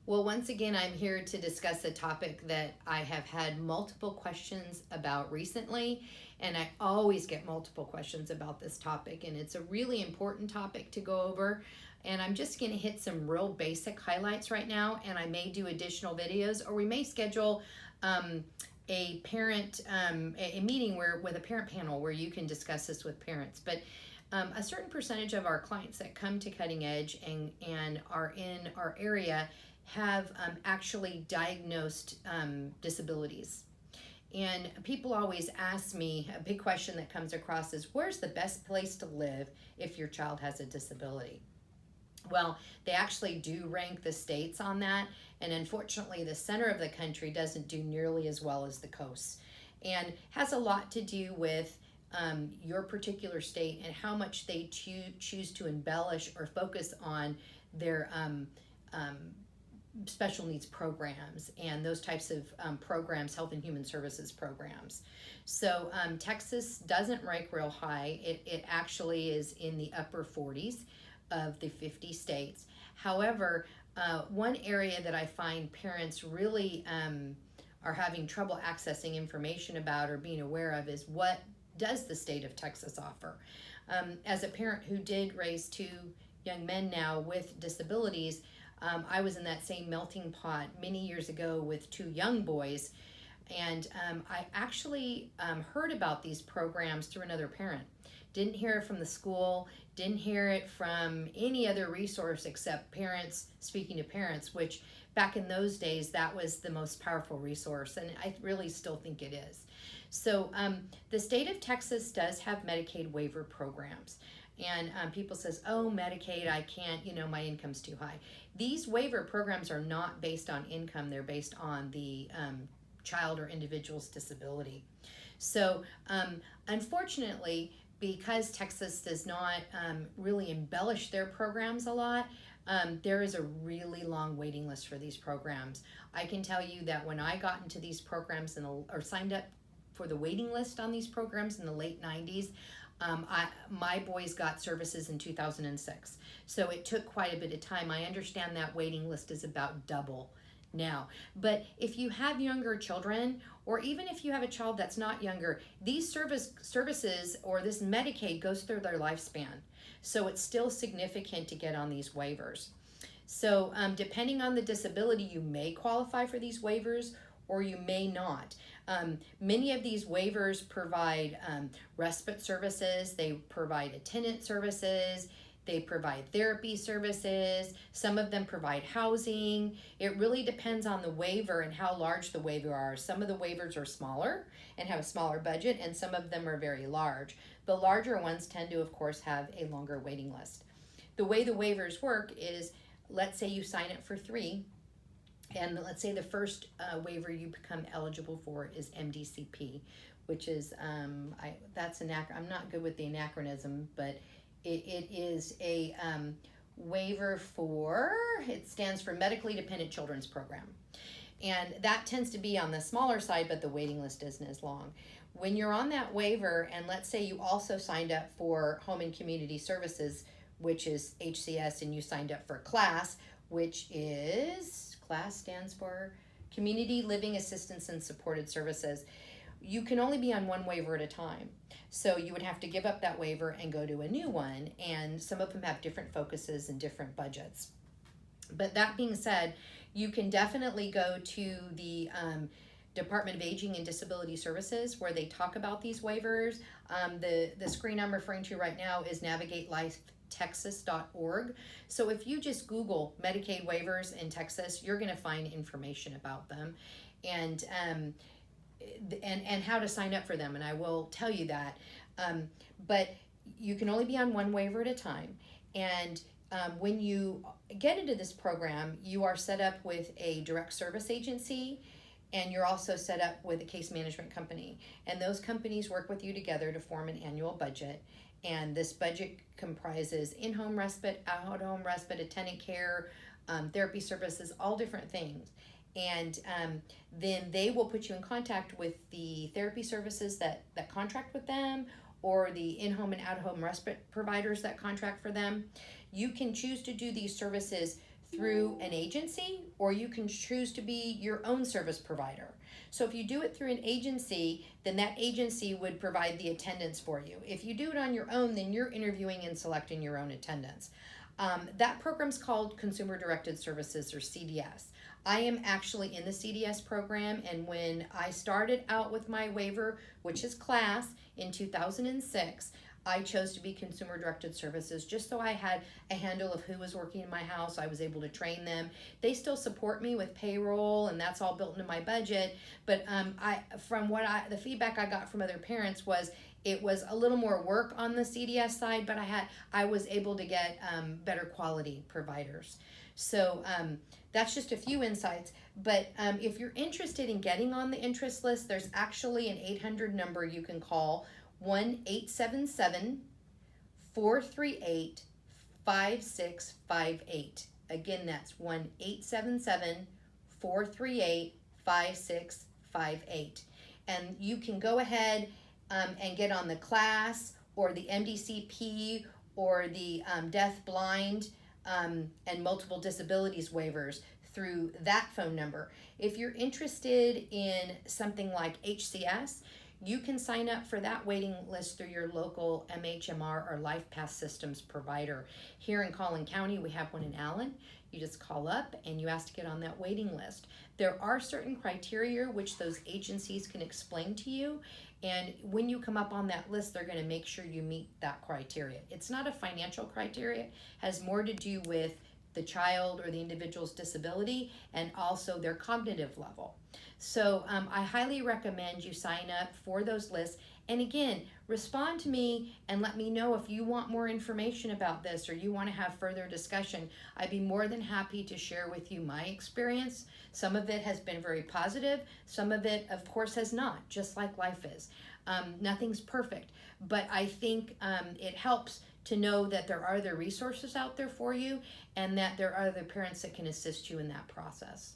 Well, once again, I'm here to discuss a topic that I have had multiple questions about recently, and I always get multiple questions about this topic, and it's a really important topic to go over. And I'm just going to hit some real basic highlights right now, and I may do additional videos, or we may schedule a parent a meeting where with a parent panel where you can discuss this with parents. But a certain percentage of our clients that come to Cutting Edge and are in our area have actually diagnosed disabilities. And people always ask me, a big question that comes across is, where's the best place to live if your child has a disability? Well, they actually do rank the states on that, and unfortunately the center of the country doesn't do nearly as well as the coast, and has a lot to do with your particular state and how much they choose to embellish or focus on their special needs programs and those types of programs, health and human services programs. So Texas doesn't rank real high. It actually is in the upper 40s of the 50 states. However, one area that I find parents really are having trouble accessing information about or being aware of is, what does the state of Texas offer? As a parent who did raise two young men now with disabilities, I was in that same melting pot many years ago with two young boys, and I actually heard about these programs through another parent. Didn't hear it from the school, didn't hear it from any other resource except parents speaking to parents, which back in those days, that was the most powerful resource, and I really still think it is. So the state of Texas does have Medicaid waiver programs. And people says, oh, Medicaid, I can't, my income's too high. These waiver programs are not based on income. They're based on the child or individual's disability. So unfortunately, because Texas does not really embellish their programs a lot, there is a really long waiting list for these programs. I can tell you that when I got into these programs or signed up for the waiting list on these programs in the late 90s, my boys got services in 2006. So it took quite a bit of time. I understand that waiting list is about double now. But if you have younger children, or even if you have a child that's not younger, these services or this Medicaid goes through their lifespan. So it's still significant to get on these waivers. So depending on the disability, you may qualify for these waivers or you may not. Many of these waivers provide respite services, they provide attendant services, they provide therapy services, some of them provide housing. It really depends on the waiver and how large the waiver are. Some of the waivers are smaller and have a smaller budget, and some of them are very large. The larger ones tend to, of course, have a longer waiting list. The way the waivers work is, let's say you sign up for 3, and let's say the first waiver you become eligible for is MDCP, which is, I'm not good with the anachronism, but it is a waiver for, it stands for Medically Dependent Children's Program. And that tends to be on the smaller side, but the waiting list isn't as long. When you're on that waiver, and let's say you also signed up for Home and Community Services, which is HCS, and you signed up for CLASS, which is, CLASS stands for Community Living Assistance and Supported Services. You can only be on one waiver at a time. So you would have to give up that waiver and go to a new one, and some of them have different focuses and different budgets. But that being said, you can definitely go to the Department of Aging and Disability Services where they talk about these waivers. The screen I'm referring to right now is navigatelifetexas.org. So if you just Google Medicaid waivers in Texas, you're going to find information about them and how to sign up for them, and I will tell you that. But you can only be on one waiver at a time, and when you get into this program, you are set up with a direct service agency, and you're also set up with a case management company, and those companies work with you together to form an annual budget. And this budget comprises in-home respite, out-home respite, attendant care, therapy services, all different things. And then they will put you in contact with the therapy services that contract with them, or the in-home and out-home respite providers that contract for them. You can choose to do these services through an agency, or you can choose to be your own service provider. So if you do it through an agency, then that agency would provide the attendance for you. If you do it on your own, then you're interviewing and selecting your own attendance. That program's called Consumer Directed Services, or CDS. I am actually in the CDS program, and when I started out with my waiver, which is class, in 2006, I chose to be Consumer Directed Services just so I had a handle of who was working in my house. I was able to train them. They still support me with payroll, and that's all built into my budget. But the feedback I got from other parents was it was a little more work on the CDS side, but I was able to get better quality providers. So that's just a few insights. But if you're interested in getting on the interest list, there's actually an 800 number you can call, 1-877-438-5658. Again, that's 1-877-438-5658. And you can go ahead and get on the class or the MDCP or the deaf, blind, and multiple disabilities waivers through that phone number. If you're interested in something like HCS, you can sign up for that waiting list through your local MHMR or LifePath Systems provider. Here in Collin County, we have one in Allen. You just call up and you ask to get on that waiting list. There are certain criteria which those agencies can explain to you, and when you come up on that list, they're going to make sure you meet that criteria. It's not a financial criteria. It has more to do with the child or the individual's disability and also their cognitive level. So I highly recommend you sign up for those lists. And again, respond to me and let me know if you want more information about this or you want to have further discussion. I'd be more than happy to share with you my experience. Some of it has been very positive. Some of it, of course, has not, just like life is. Nothing's perfect, but I think it helps to know that there are other resources out there for you and that there are other parents that can assist you in that process.